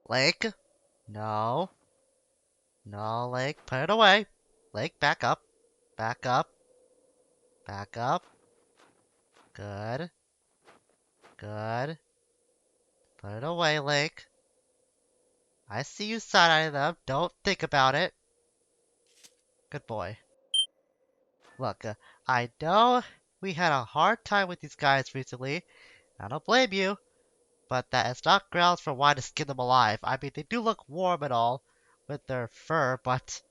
Lake? No. No, Lake. Put it away. Lake, back up. Back up. Back up. Good. Good. Put it away, Lake. I see you side-eyeing them. Don't think about it. Good boy. Look, I know we had a hard time with these guys recently. I don't blame you, but that is not grounds for why to skin them alive. I mean, they do look warm and all with their fur, but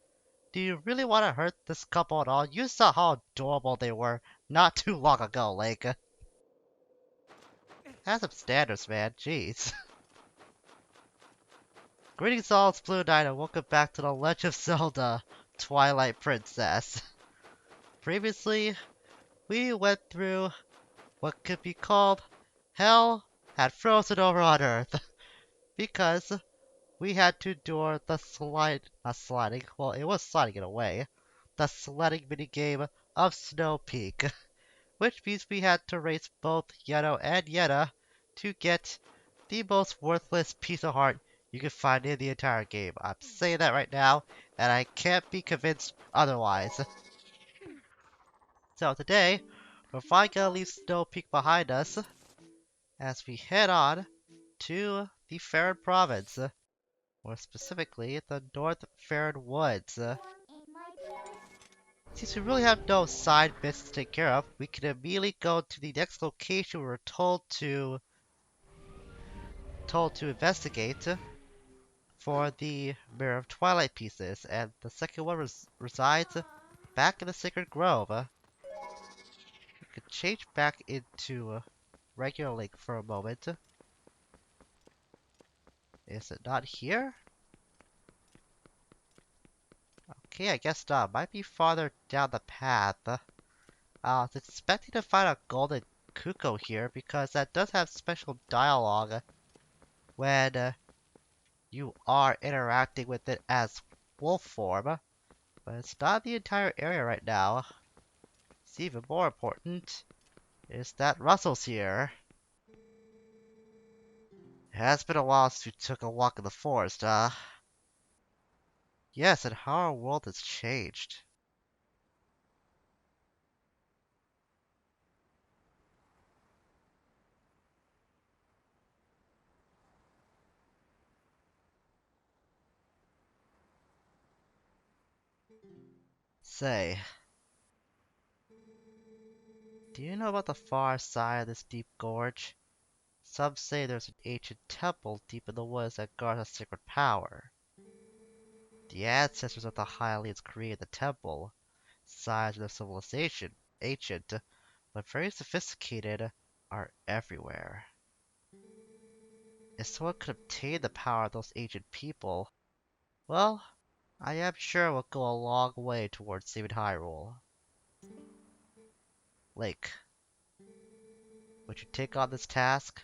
do you really want to hurt this couple at all? You saw how adorable they were not too long ago, Lake. Have some standards, man. Jeez. Greetings all, it's Blue Knight, and welcome back to the Legend of Zelda, Twilight Princess. Previously, we went through what could be called Hell had frozen over on Earth, because we had to endure the not sliding, well, it was sliding in a way, the sledding minigame of Snow Peak, which means we had to race both Yeto and Yetta to get the most worthless piece of heart you can find in the entire game. I'm saying that right now, and I can't be convinced otherwise. So today, we're finally gonna leave Snow Peak behind us as we head on to the Faron Province, more specifically the North Faron Woods. Since we really have no side missions to take care of, we can immediately go to the next location we were told to investigate for the Mirror of Twilight pieces, and the second one resides back in the Sacred Grove. We could change back into regular Lake for a moment. Is it not here? Okay, I guess not. Might be farther down the path. I was expecting to find a golden cuckoo here because that does have special dialogue when you are interacting with it as wolf form, but it's not the entire area right now. It's even more important is that Russell's here. It has been a while since we took a walk in the forest, Yes, and how our world has changed. Say, do you know about the far side of this deep gorge? Some say there's an ancient temple deep in the woods that guards a sacred power. The ancestors of the Hylians created the temple. Signs of their civilization, ancient, but very sophisticated, are everywhere. If someone could obtain the power of those ancient people, well, I am sure it will go a long way towards saving Hyrule. Lake, would you take on this task?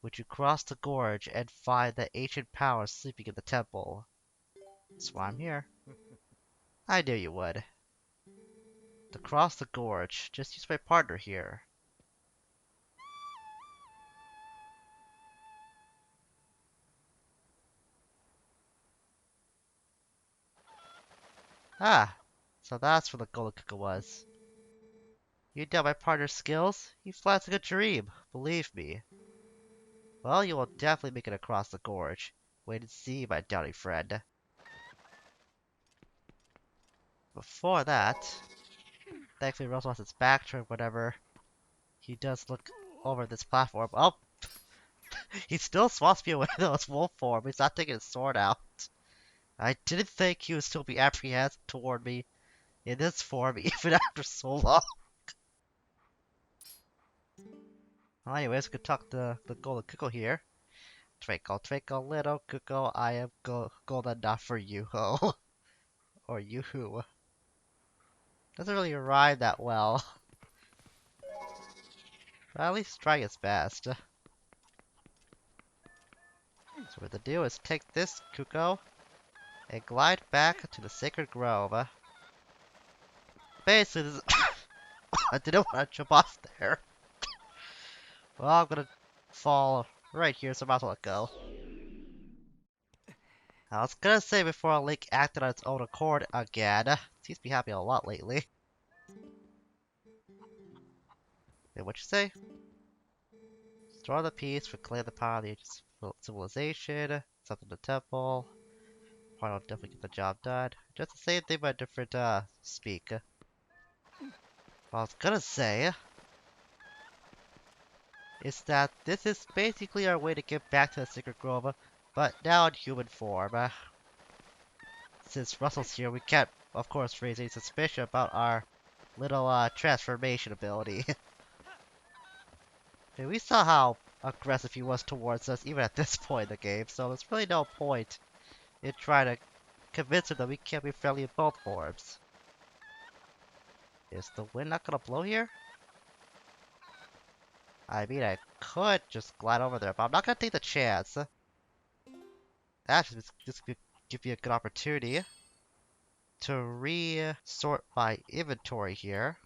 Would you cross the gorge and find the ancient power sleeping in the temple? That's why I'm here. I knew you would. To cross the gorge, just use my partner here. Ah, so that's where the golden cooker was. You doubt my partner's skills? He flies like a dream, believe me. Well, you will definitely make it across the gorge. Wait and see, my doubting friend. Before that, thankfully Russell has his back turned whenever he does look over this platform. Oh! He still supposed to be aware of his wolf form. He's not taking his sword out. I didn't think he would still be apprehensive toward me in this form, even after so long. Well, anyways, we could talk to the golden cuckoo here. Twinkle, twinkle, little cuckoo, I am golden enough for you, ho. Or you who. Doesn't really rhyme that well. But at least try his best. So what to do is take this cuckoo and glide back to the sacred grove. Basically, this I didn't want to jump off there. Well, I'm gonna fall right here, so I might as well let go. I was gonna say before Link acted on its own accord again. Seems to be happening a lot lately. Wait, what'd you say? Restore the peace, reclaim the power of the ancient civilization, something the temple. Probably will definitely get the job done. Just the same thing but different speak. What I was gonna say is that this is basically our way to get back to the Secret Grove, but now in human form. Since Russell's here, we can't, of course, raise any suspicion about our little transformation ability. And we saw how aggressive he was towards us even at this point in the game, so there's really no point in trying to convince him that we can't be friendly in both forms. Is the wind not gonna blow here? I mean, I could just glide over there, but I'm not gonna take the chance. Actually, this could give me a good opportunity to re-sort my inventory here.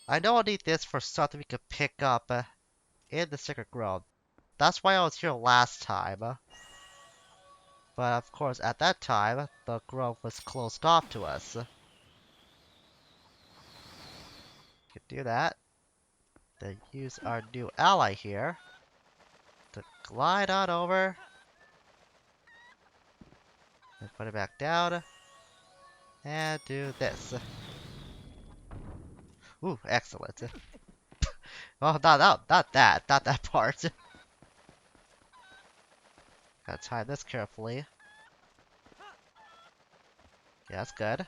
I know I'll need this for something we could pick up in the Secret Grove. That's why I was here last time. But of course, at that time, the grove was closed off to us. Could do that. Then use our new ally here to glide on over. And put it back down. And do this. Ooh, excellent. Oh, not that part. Gotta time this carefully. Yeah, that's good.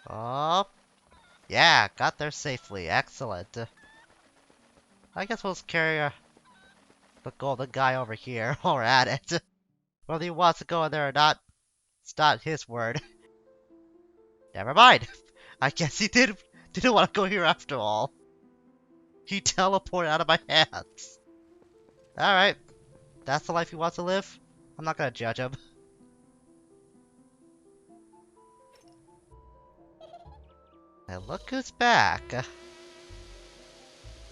Oh, yeah, got there safely. Excellent. I guess we'll just carry the golden guy over here while we're at it. Whether he wants to go in there or not, it's not his word. Never mind. I guess he didn't want to go here after all. He teleported out of my hands. Alright. That's the life he wants to live? I'm not gonna judge him. And look who's back.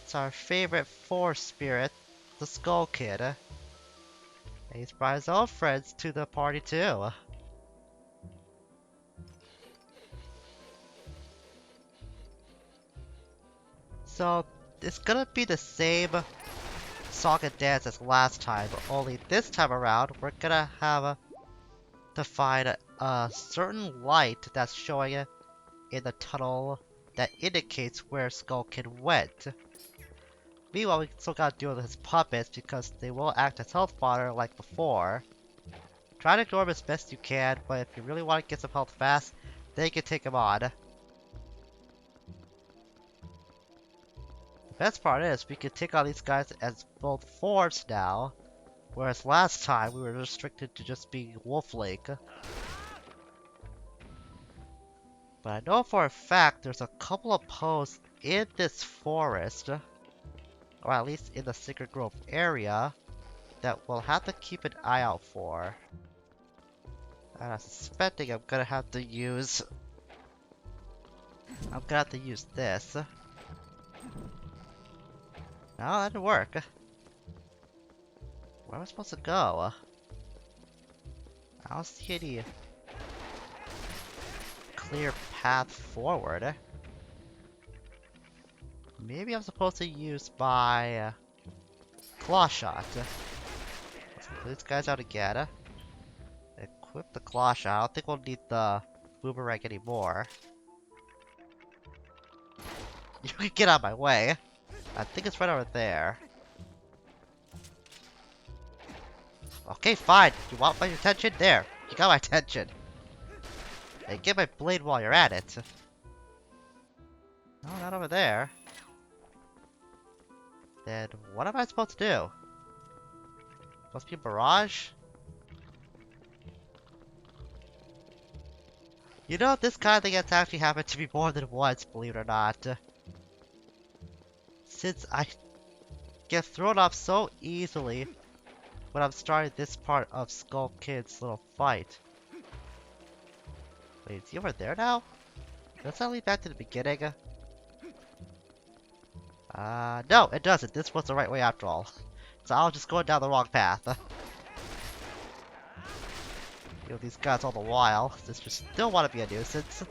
It's our favorite forest spirit, the Skull Kid. And he's brought his own friends to the party too. So, it's gonna be the same song and dance as last time, only this time around, we're gonna have to find a certain light that's showing in the tunnel that indicates where Skull Kid went. Meanwhile, we still gotta deal with his puppets because they will act as health fodder like before. Try to ignore them as best you can, but if you really want to get some health fast, then you can take him on. The best part is, we can take on these guys as both forms now, whereas last time we were restricted to just being Wolf Link. But I know for a fact there's a couple of posts in this forest, or at least in the Secret Grove area, that we'll have to keep an eye out for. And I'm suspecting I'm gonna have to use this. No, that didn't work. Where am I supposed to go? I don't see any clear path forward. Maybe I'm supposed to use my claw shot. Let's put these guys out again. Equip the claw shot. I don't think we'll need the boomerang anymore. You can get out of my way. I think it's right over there. Okay, fine. You want my attention? There. You got my attention. Hey, get my blade while you're at it. No, not over there. Then what am I supposed to do? Supposed to be a barrage? You know, this kind of thing has actually happened to me more than once, believe it or not. Since I get thrown off so easily when I'm starting this part of Skull Kid's little fight. Wait, is he over there now? Does that lead back to the beginning? No, it doesn't. This was the right way after all. So I was just going down the wrong path. You know, these guys all the while. This just still want to be a nuisance.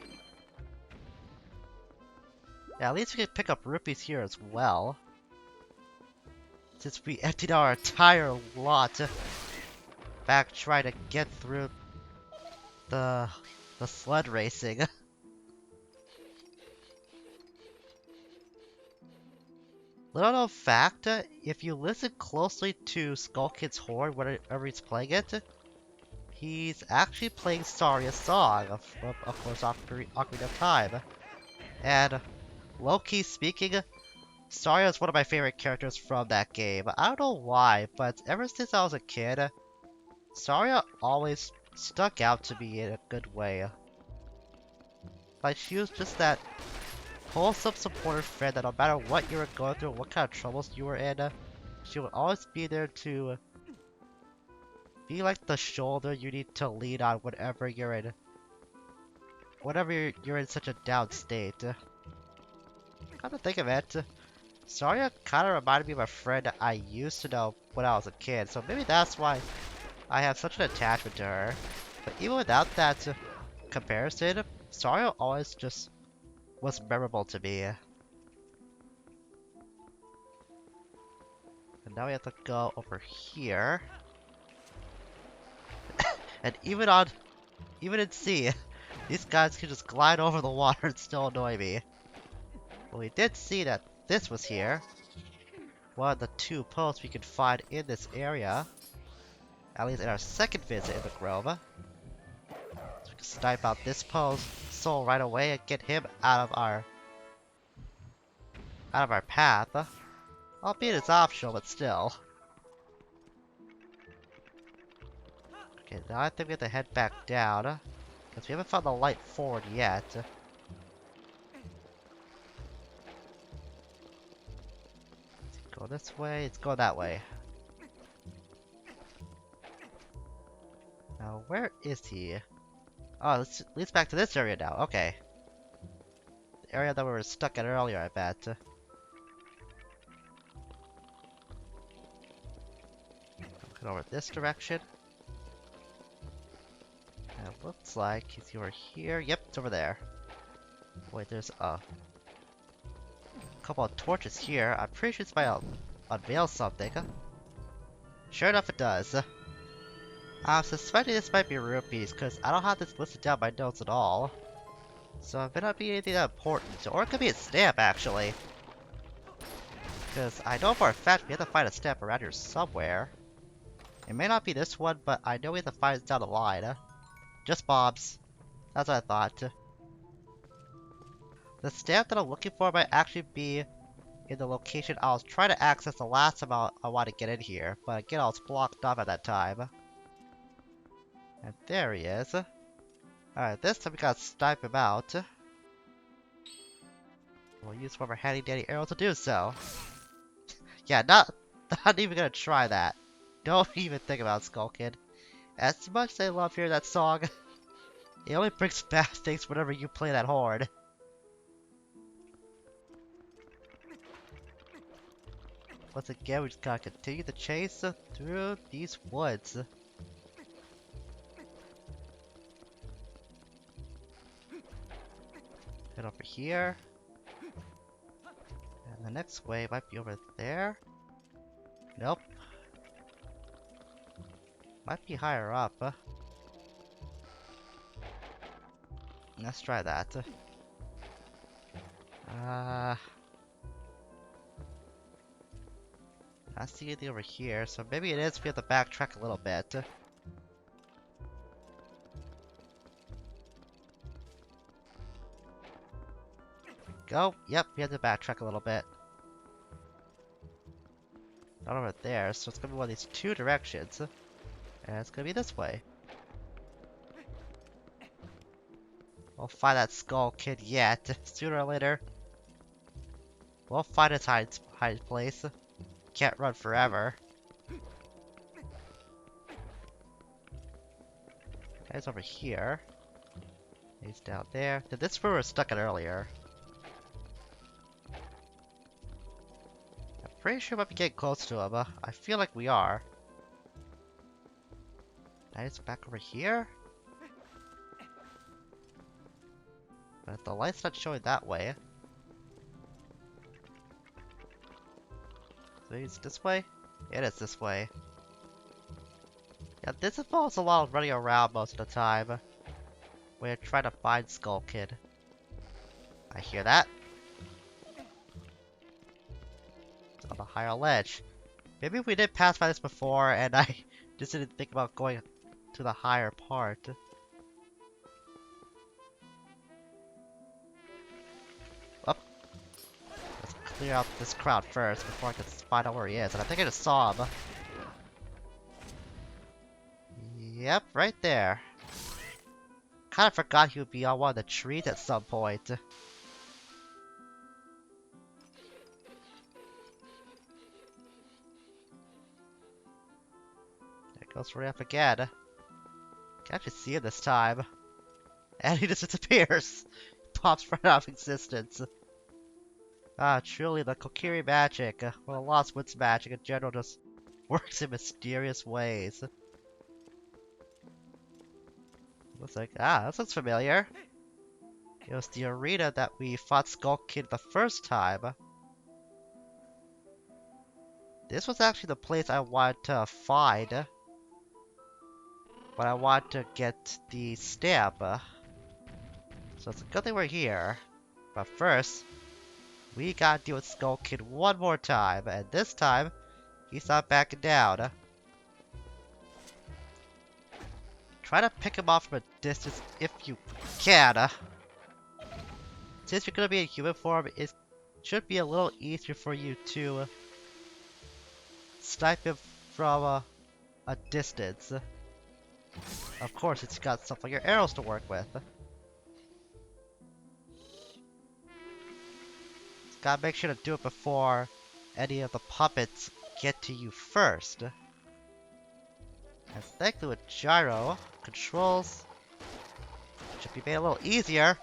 Yeah, at least we can pick up rupees here as well. Since we emptied our entire lot back trying to get through the sled racing. Little known fact, if you listen closely to Skull Kid's horn whenever he's playing it, he's actually playing Saria's song, of course, Ocarina of Time. And low-key speaking, Saria is one of my favorite characters from that game. I don't know why, but ever since I was a kid, Saria always stuck out to me in a good way. Like, she was just that wholesome, supportive friend that no matter what you were going through, what kind of troubles you were in, she would always be there to be like the shoulder you need to lean on whenever you're in such a down state. Come to think of it, Saria kind of reminded me of a friend I used to know when I was a kid, so maybe that's why I have such an attachment to her. But even without that comparison, Saria always just was memorable to me. And now we have to go over here. And even in sea, these guys can just glide over the water and still annoy me. But we did see that this was here. One of the 2 posts we could find in this area. At least in our second visit in the grove. So we can snipe out this post soul right away and get him out of our path. Albeit it's optional, but still. Okay, now I think we have to head back down. Because we haven't found the light forward yet. Go this way, let's go that way. Now, where is he? Oh, it leads back to this area now, okay. The area that we were stuck at earlier, I bet. Looking over this direction. And it looks like he's over here. Yep, it's over there. Wait, there's a couple of torches here. I'm pretty sure this might unveil something. Sure enough, it does. I'm suspecting this might be rupees, because I don't have this listed down my notes at all. So it may not be anything that important, or it could be a stamp, actually. Because I know for a fact we have to find a stamp around here somewhere. It may not be this one, but I know we have to find it down the line. Just bombs. That's what I thought. The stamp that I'm looking for might actually be in the location I was trying to access the last time I wanted to get in here, but again I was blocked off at that time. And there he is. Alright, this time we gotta snipe him out. We'll use one of our handy dandy arrows to do so. Yeah, not even gonna try that. Don't even think about Skull Kid. As much as I love hearing that song, it only brings bad things whenever you play that horn. Once again, we just gotta continue the chase through these woods. Head over here. And the next way might be over there. Nope. Might be higher up. Let's try that. I see anything over here, so maybe it is we have to backtrack a little bit. Go. Yep, we have to backtrack a little bit. Not over there, so it's gonna be one of these 2 directions. And it's gonna be this way. We'll find that Skull Kid yet. Sooner or later. We'll find its hide place. Can't run forever. Guy's over here. He's down there. This is where we were stuck at earlier. I'm Pretty sure we might be getting close to him. I feel like we are. Now it's back over here? But the light's not showing that way. So maybe it's this way? It is this way. Yeah, this involves a lot of running around most of the time. We're trying to find Skull Kid. I hear that. It's on a higher ledge. Maybe we did pass by this before and I just didn't think about going to the higher part. Up. Let's clear out this crowd first before I can find out where he is. And I think I just saw him. Yep, right there. Kinda forgot he would be on one of the trees at some point. Goes right up again. Can't actually see him this time. And he just disappears. Pops right out of existence. Ah, truly the Kokiri magic, or the Lost Woods magic in general, just works in mysterious ways. Looks like, this looks familiar. It was the arena that we fought Skull Kid the first time. This was actually the place I wanted to find. But I want to get the stamp. So it's a good thing we're here. But first, we gotta deal with Skull Kid one more time. And this time, he's not backing down. Try to pick him off from a distance if you can. Since you're gonna be in human form, it should be a little easier for you to snipe him from a distance. Of course, it's got stuff like your arrows to work with. Gotta make sure to do it before any of the puppets get to you first. And thankfully with gyro, controls should be made a little easier.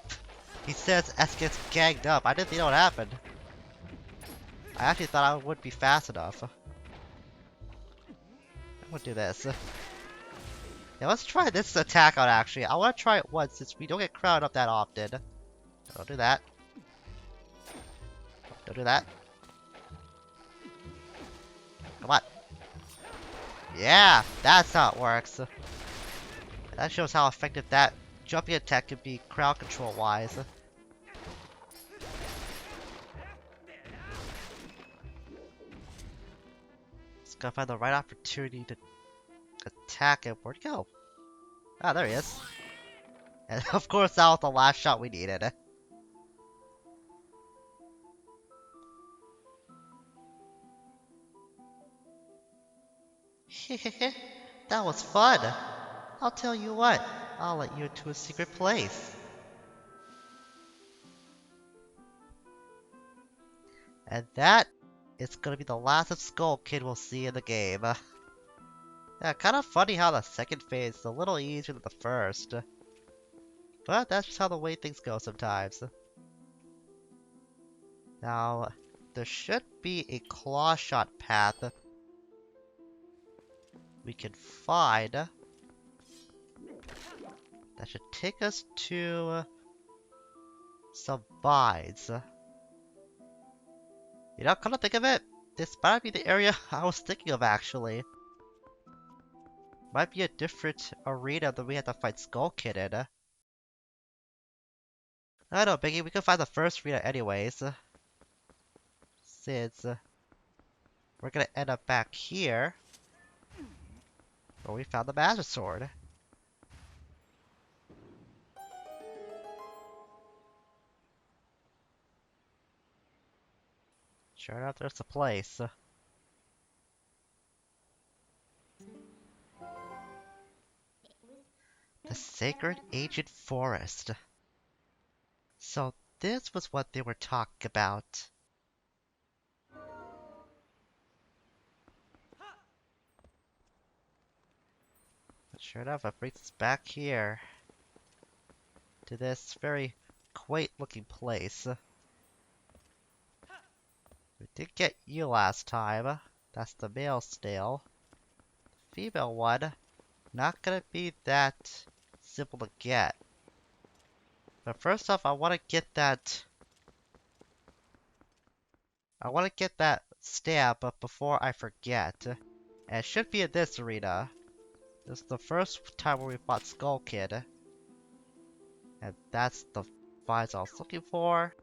He says S gets ganged up. I didn't think that would happen. I actually thought I would be fast enough. I'm gonna do this. Yeah, let's try this attack out actually. I want to try it once since we don't get crowded up that often. Don't do that. Don't do that. Come on. Yeah, that's how it works. That shows how effective that jumping attack can be crowd control wise. Just gotta find the right opportunity to attack him. Where'd he go? Ah, there he is. And of course that was the last shot we needed. That was fun. I'll tell you what, I'll let you into a secret place. And that is gonna be the last of Skull Kid we'll see in the game. Yeah, kinda funny how the second phase is a little easier than the first. But that's just how the way things go sometimes. Now, there should be a claw shot path we can find. That should take us to some vines. You know, come to think of it, this might be the area I was thinking of actually. Might be a different arena than we had to fight Skull Kid in. I don't know, Biggie, we can find the first arena anyways. Since we're gonna end up back here where we found the Master Sword. Sure enough, there's a place. The Sacred Ancient Forest. So this was what they were talking about. But sure enough, it brings us back here to this very quaint looking place. We Did get you last time. That's the male snail. Female one, not gonna be that simple to get. But first off, I want to get that. I want to get that stamp before I forget. And it should be in this arena. This is the first time where we fought Skull Kid. And that's the vines I was looking for.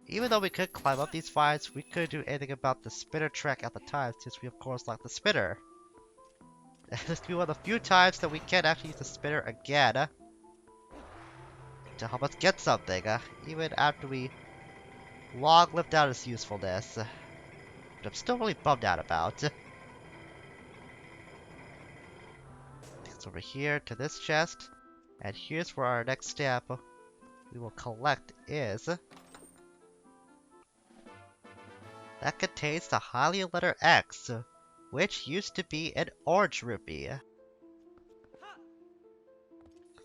Even though we could climb up these vines, we couldn't do anything about the spinner track at the time, since we of course locked the spinner. This will be one of the few times that we can actually use the spinner again to help us get something, even after we long lived out its usefulness. But I'm still really bummed out about. It's over here to this chest, and here's where our next step we will collect is. That contains the Hylia letter X, which used to be an orange rupee.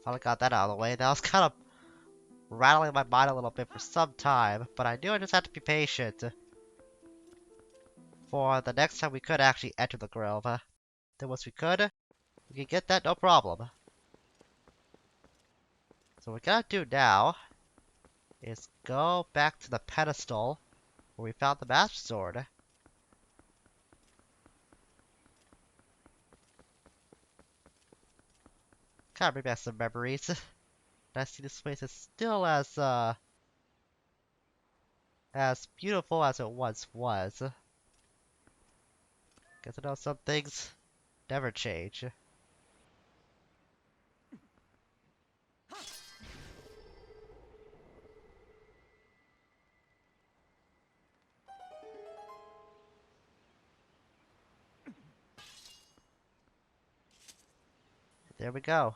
Finally got that out of the way. That was kind of rattling my mind a little bit for some time, but I knew I just had to be patient. For the next time we could actually enter the grove. Then once we could get that no problem. So what we're gonna do now is go back to the pedestal where we found the Master Sword. Kind of bring back some memories. I see this place is still as beautiful as it once was. Guess I know some things never change. There we go.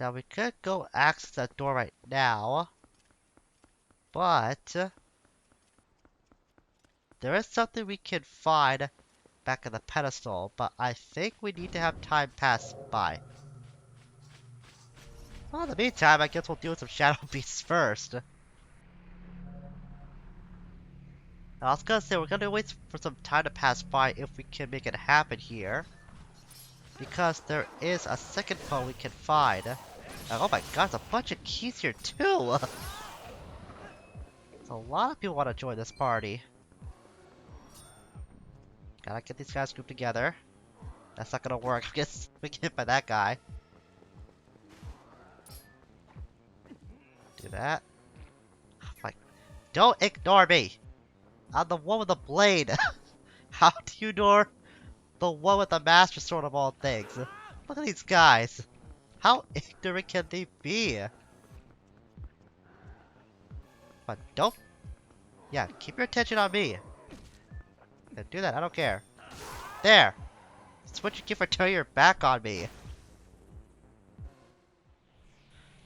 Now we could go access that door right now, but there is something we can find back at the pedestal, but I think we need to have time pass by. Well, in the meantime, I guess we'll deal with some shadow beasts first. I was gonna say, we're gonna wait for some time to pass by if we can make it happen here. Because there is a second phone we can find. And oh my god, there's a bunch of keys here too! So a lot of people want to join this party. Gotta get these guys grouped together. That's not gonna work. I guess we get hit by that guy. Do that. Like, don't ignore me! I'm the one with the blade! How do you ignore the one with the Master Sword of all things? Look at these guys! How ignorant can they be? But don't... Yeah, keep your attention on me. Yeah, do that, I don't care. There! That's what you get for turning your back on me.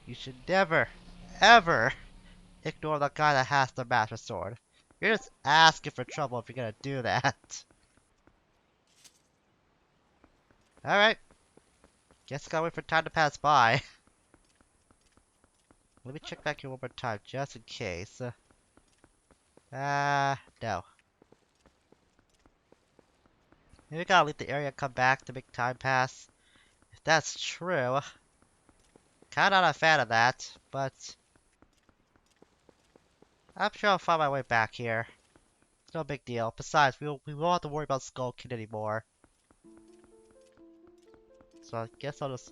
You should never, ever ignore the guy that has the Master Sword. You're just asking for trouble if you're gonna do that. Alright. Guess I gotta wait for time to pass by. Let me check back here one more time, just in case. No. Maybe we gotta leave the area and come back to make time pass. If that's true. Kinda not a fan of that, but... I'm sure I'll find my way back here. It's no big deal. Besides, we won't have to worry about Skull Kid anymore. So I guess I'll just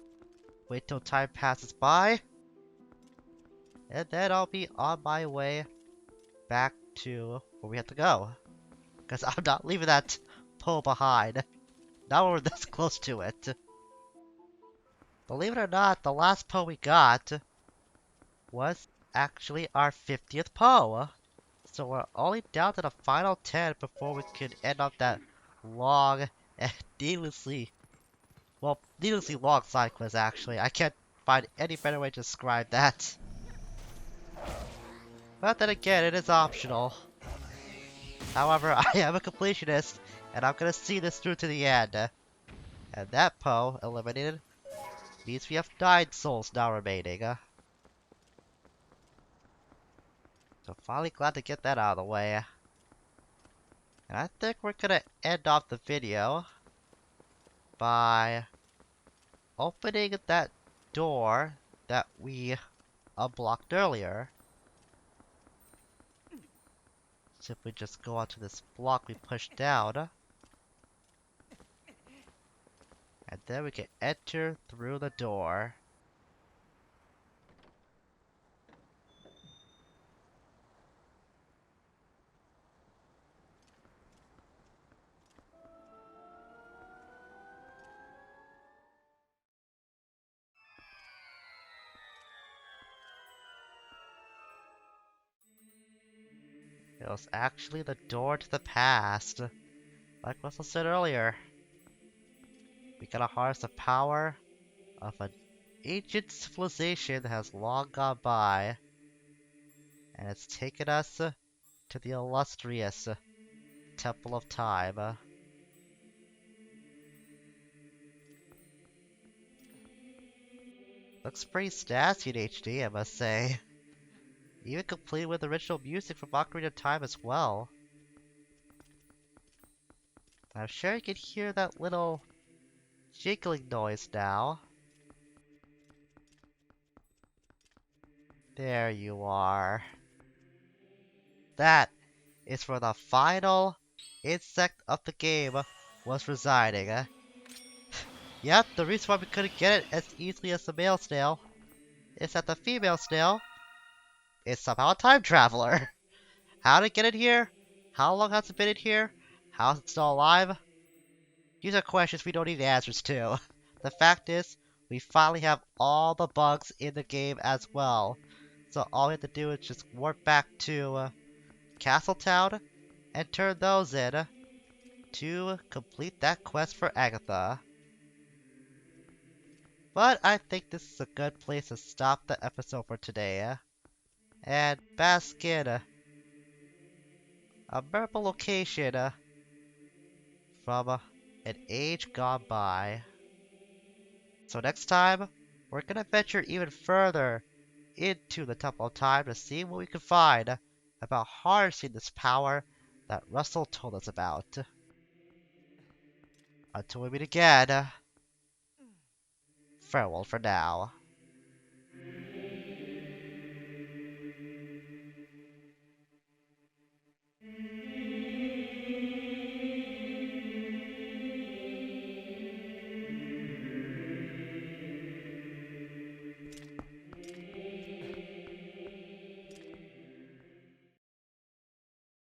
wait till time passes by. And then I'll be on my way back to where we have to go. Because I'm not leaving that pole behind. Not when we're this close to it. Believe it or not, the last pole we got was actually our 50th pole. So we're only down to the final 10 before we could end up that long and needlessly long side quest actually. I can't find any better way to describe that. But then again, it is optional. However, I am a completionist, and I'm gonna see this through to the end. And that Poe eliminated means we have 9 souls now remaining. Finally glad to get that out of the way. And I think we're gonna end off the video by opening that door that we unblocked earlier. Simply just go onto this block we pushed down. And then we can enter through the door. It was actually the door to the past. Like Russell said earlier. We gotta harness the power of an ancient civilization that has long gone by. And it's taken us to the illustrious Temple of Time. Looks pretty snazzy in HD, I must say. Even complete with original music from Ocarina of Time as well. I'm sure you can hear that little jiggling noise now. There you are. That is where the final insect of the game was residing. Yep, the reason why we couldn't get it as easily as the male snail is that the female snail is somehow a time traveler. How did it get in here? How long has it been in here? How is it still alive? These are questions we don't need answers to. The fact is, we finally have all the bugs in the game as well. So all we have to do is just warp back to Castletown and turn those in to complete that quest for Agatha. But I think this is a good place to stop the episode for today. And bask in a memorable location from an age gone by. So next time, we're gonna venture even further into the Temple of Time to see what we can find about harnessing this power that Russell told us about. Until we meet again, farewell for now.